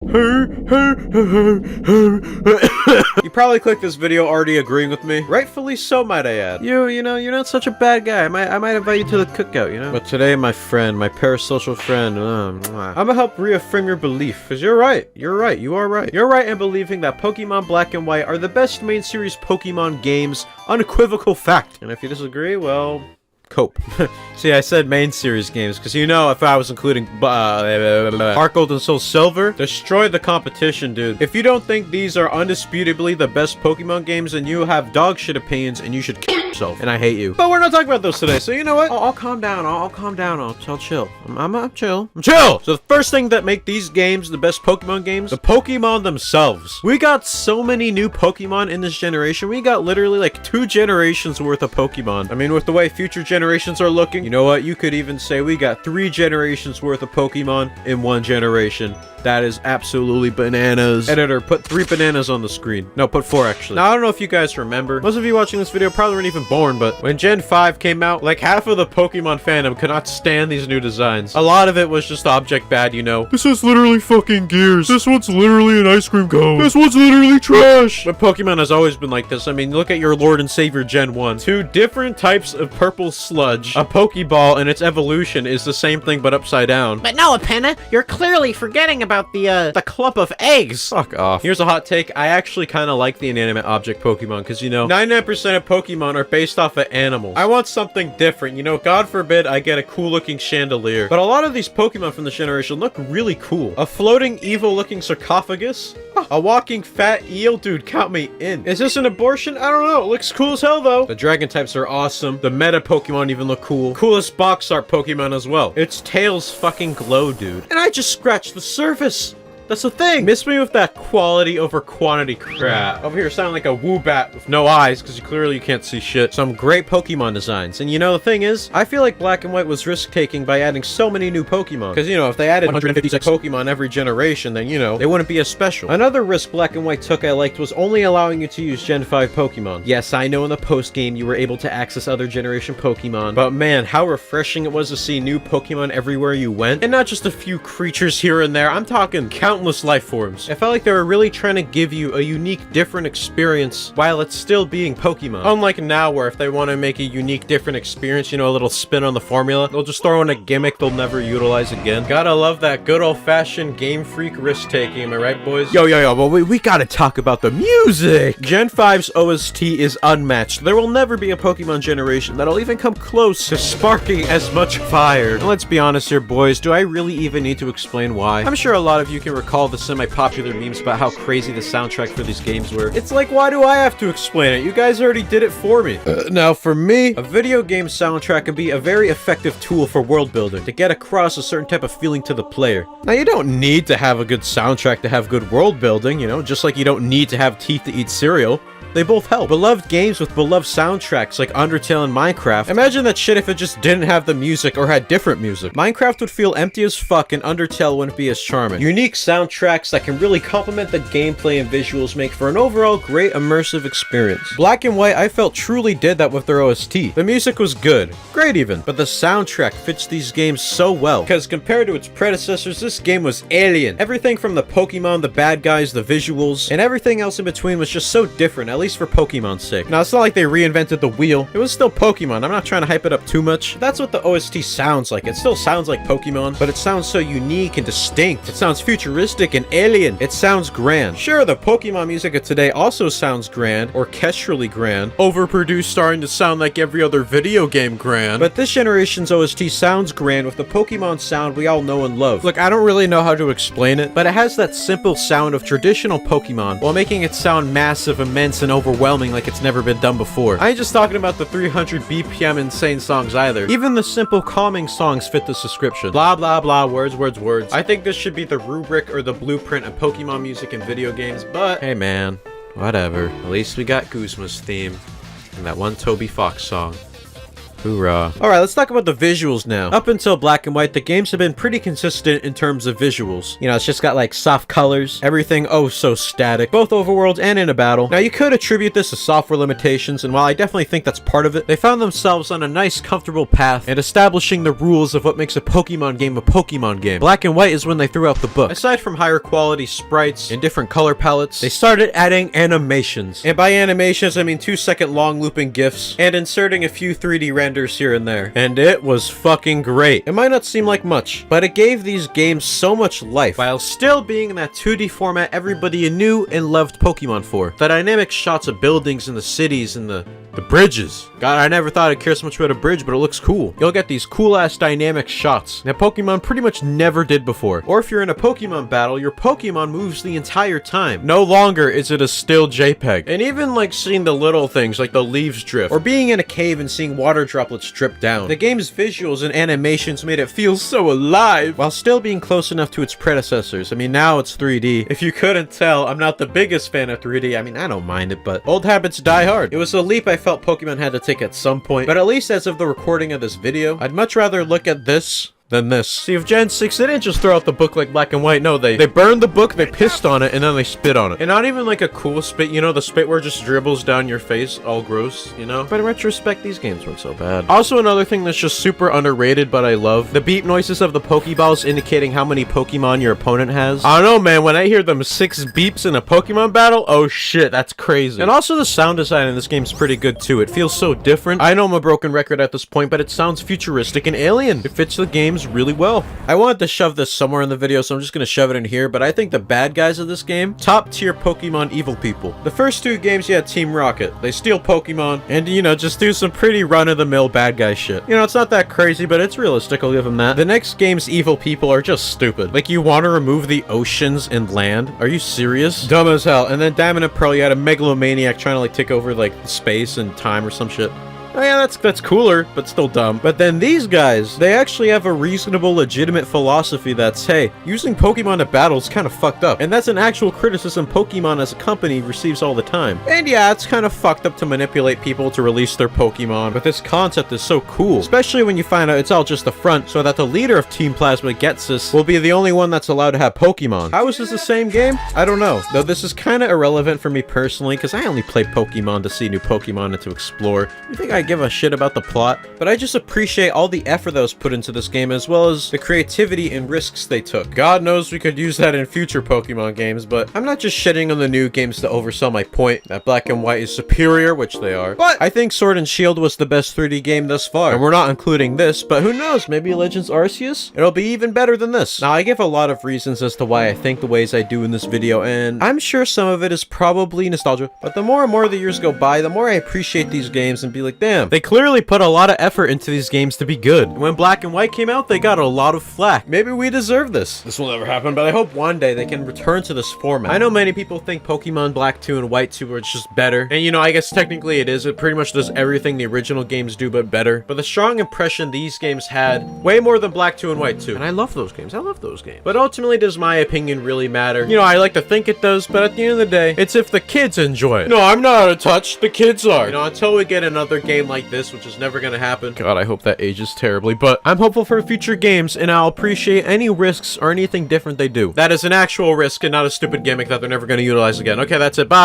You probably clicked this video already agreeing with me. Rightfully so, might I add. You know, you're not such a bad guy. I might invite you to the cookout, you know? But today, my friend, my parasocial friend, I'm gonna help reaffirm your belief. Because you're right. You are right. You're right in believing that Pokemon Black and White are the best main series Pokemon games. Unequivocal fact. And if you disagree, well... cope. See, I said main series games because, you know, if I was including Heart Gold and Soul Silver, destroy the competition, dude. If you don't think these are undisputably the best Pokemon games, then you have dog shit opinions and you should kill yourself. And I hate you. But we're not talking about those today, so you know what? I'll calm down. I'll calm down. I'll chill. I'm chill. I'm chill! So the first thing that make these games the best Pokemon games, the Pokemon themselves. We got so many new Pokemon in this generation. We got literally like 2 generations worth of Pokemon. I mean, with the way future generations are looking, you know what? You could even say we got 3 generations worth of Pokemon in 1 generation. That is absolutely bananas. Editor, put 3 bananas on the screen. No, put 4 actually. Now, I don't know if you guys remember. Most of you watching this video probably weren't even born, but when Gen 5 came out, like half of the Pokemon fandom could not stand these new designs. A lot of it was just object bad, you know. This is literally fucking Gears. This one's literally an ice cream cone. This one's literally trash. But Pokemon has always been like this. I mean, look at your Lord and Savior Gen 1. 2 different types of purple sludge. A Pokeball and its evolution is the same thing but upside down. But no, Apandah, you're clearly forgetting about the clump of eggs. Fuck off. Here's a hot take. I actually kind of like the inanimate object Pokemon because, you know, 99% of Pokemon are based off of animals. I want something different. You know, God forbid I get a cool looking chandelier. But a lot of these Pokemon from this generation look really cool. A floating evil looking sarcophagus? A walking fat eel? Dude, count me in. Is this an abortion? I don't know. It looks cool as hell though. The dragon types are awesome. The meta Pokemon even look cool. Coolest box art Pokemon as well. Its tails fucking glow, dude. And I just scratched the surface. That's the thing. Miss me with that quality over quantity crap. Over here sounding like a Woobat with no eyes because you can't see shit. Some great Pokemon designs. And you know, the thing is, I feel like Black and White was risk-taking by adding so many new Pokemon. Because, you know, if they added 156 Pokemon every generation, then, you know, they wouldn't be as special. Another risk Black and White took I liked was only allowing you to use Gen 5 Pokemon. Yes, I know in the post-game you were able to access other generation Pokemon, but man, how refreshing it was to see new Pokemon everywhere you went. And not just a few creatures here and there. I'm talking countless life forms. I felt like they were really trying to give you a unique, different experience while it's still being Pokemon. Unlike now, where if they want to make a unique, different experience, you know, a little spin on the formula, they'll just throw in a gimmick they'll never utilize again. Gotta love that good old-fashioned Game Freak risk-taking, am I right, boys? Yo, well, we gotta talk about the music! Gen 5's OST is unmatched. There will never be a Pokemon generation that'll even come close to sparking as much fire. And let's be honest here, boys, do I really even need to explain why? I'm sure a lot of you can recall the semi-popular memes about how crazy the soundtrack for these games were. It's like, why do I have to explain it? You guys already did it for me. Now, for me, a video game soundtrack can be a very effective tool for world building, to get across a certain type of feeling to the player. Now, you don't need to have a good soundtrack to have good world building, you know, just like you don't need to have teeth to eat cereal. They both help. Beloved games with beloved soundtracks like Undertale and Minecraft. Imagine that shit if it just didn't have the music or had different music. Minecraft would feel empty as fuck and Undertale wouldn't be as charming. Unique soundtracks that can really complement the gameplay and visuals make for an overall great immersive experience. Black and White, I felt truly did that with their OST. The music was good. Great even. But the soundtrack fits these games so well. Because compared to its predecessors, this game was alien. Everything from the Pokemon, the bad guys, the visuals, and everything else in between was just so different, at least for Pokemon's sake. Now, it's not like they reinvented the wheel. It was still Pokemon. I'm not trying to hype it up too much. That's what the OST sounds like. It still sounds like Pokemon, but it sounds so unique and distinct. It sounds futuristic and alien. It sounds grand. Sure, the Pokemon music of today also sounds grand, orchestrally grand, overproduced, starting to sound like every other video game grand. But this generation's OST sounds grand with the Pokemon sound we all know and love. Look, I don't really know how to explain it, but it has that simple sound of traditional Pokemon while making it sound massive, immense, and overwhelming like it's never been done before. I ain't just talking about the 300 BPM insane songs either. Even the simple calming songs fit this description. Blah blah blah, words. I think this should be the rubric or the blueprint of Pokemon music in video games, but hey man, whatever. At least we got Guzma's theme and that one Toby Fox song. Hoorah. Alright, let's talk about the visuals now. Up until Black and White, the games have been pretty consistent in terms of visuals. You know, it's just got like soft colors, everything oh so static, both overworld and in a battle. Now, you could attribute this to software limitations, and while I definitely think that's part of it, they found themselves on a nice, comfortable path and establishing the rules of what makes a Pokemon game a Pokemon game. Black and White is when they threw out the book. Aside from higher quality sprites and different color palettes, they started adding animations. And by animations, I mean 2-second long looping GIFs and inserting a few 3D renders here and there. And it was fucking great. It might not seem like much, but it gave these games so much life while still being in that 2D format everybody knew and loved Pokemon for. The dynamic shots of buildings and the cities and the bridges. God, I never thought I'd care so much about a bridge, but it looks cool. You'll get these cool-ass dynamic shots that Pokemon pretty much never did before. Or if you're in a Pokemon battle, your Pokemon moves the entire time. No longer is it a still JPEG. And even like seeing the little things like the leaves drift, or being in a cave and seeing water droplets drip down. The game's visuals and animations made it feel so alive, while still being close enough to its predecessors. I mean, now it's 3D. If you couldn't tell, I'm not the biggest fan of 3D. I mean, I don't mind it, but old habits die hard. It was a leap I felt Pokemon had to take at some point, but at least as of the recording of this video, I'd much rather look at this than this. See, if Gen 6, they didn't just throw out the book like Black and White. No, they burned the book, they pissed on it, and then they spit on it. And not even like a cool spit, you know, the spit where it just dribbles down your face, all gross, you know? But in retrospect, these games weren't so bad. Also, another thing that's just super underrated, but I love, the beep noises of the Pokeballs indicating how many Pokemon your opponent has. I don't know, man, when I hear them 6 beeps in a Pokemon battle, oh shit, that's crazy. And also the sound design in this game's pretty good too. It feels so different. I know I'm a broken record at this point, but it sounds futuristic and alien. It fits the games really well. I wanted to shove this somewhere in the video, so I'm just gonna shove it in here, but I think the bad guys of this game, top tier Pokemon evil people. The first 2 games, you had Team Rocket. They steal Pokemon and, you know, just do some pretty run-of-the-mill bad guy shit. You know, it's not that crazy, but it's realistic, I'll give them that. The next game's evil people are just stupid. Like, you want to remove the oceans and land? Are you serious? Dumb as hell. And then Diamond and Pearl, you had a megalomaniac trying to, like, take over, like, space and time or some shit. Oh yeah, that's cooler, but still dumb. But then these guys, they actually have a reasonable, legitimate philosophy that's, hey, using Pokemon to battle is kind of fucked up. And that's an actual criticism Pokemon as a company receives all the time. And yeah, it's kind of fucked up to manipulate people to release their Pokemon, but this concept is so cool. Especially when you find out it's all just a front, so that the leader of Team Plasma, Getsus, will be the only one that's allowed to have Pokemon. How is this the same game? I don't know. Though this is kind of irrelevant for me personally, because I only play Pokemon to see new Pokemon and to explore. You think I give a shit about the plot? But I just appreciate all the effort that was put into this game, as well as the creativity and risks they took. God knows we could use that in future Pokemon games, but I'm not just shitting on the new games to oversell my point that Black and White is superior, which they are. But I think Sword and Shield was the best 3D game thus far. And we're not including this, but who knows, maybe Legends Arceus? It'll be even better than this. Now, I give a lot of reasons as to why I think the ways I do in this video, and I'm sure some of it is probably nostalgia, but the more and more the years go by, the more I appreciate these games and be like, damn, they clearly put a lot of effort into these games to be good. And when Black and White came out, they got a lot of flack. Maybe we deserve this. This will never happen, but I hope one day they can return to this format. I know many people think Pokemon Black 2 and White 2 are just better. And you know, I guess technically it is. It pretty much does everything the original games do, but better. But the strong impression these games had, way more than Black 2 and White 2. And I love those games. I love those games. But ultimately, does my opinion really matter? You know, I like to think it does, but at the end of the day, it's if the kids enjoy it. No, I'm not out of touch. The kids are. You know, until we get another game like this, which is never gonna happen. God, I hope that ages terribly, but I'm hopeful for future games, and I'll appreciate any risks or anything different they do. That is an actual risk and not a stupid gimmick that they're never gonna utilize again. Okay, that's it. Bye!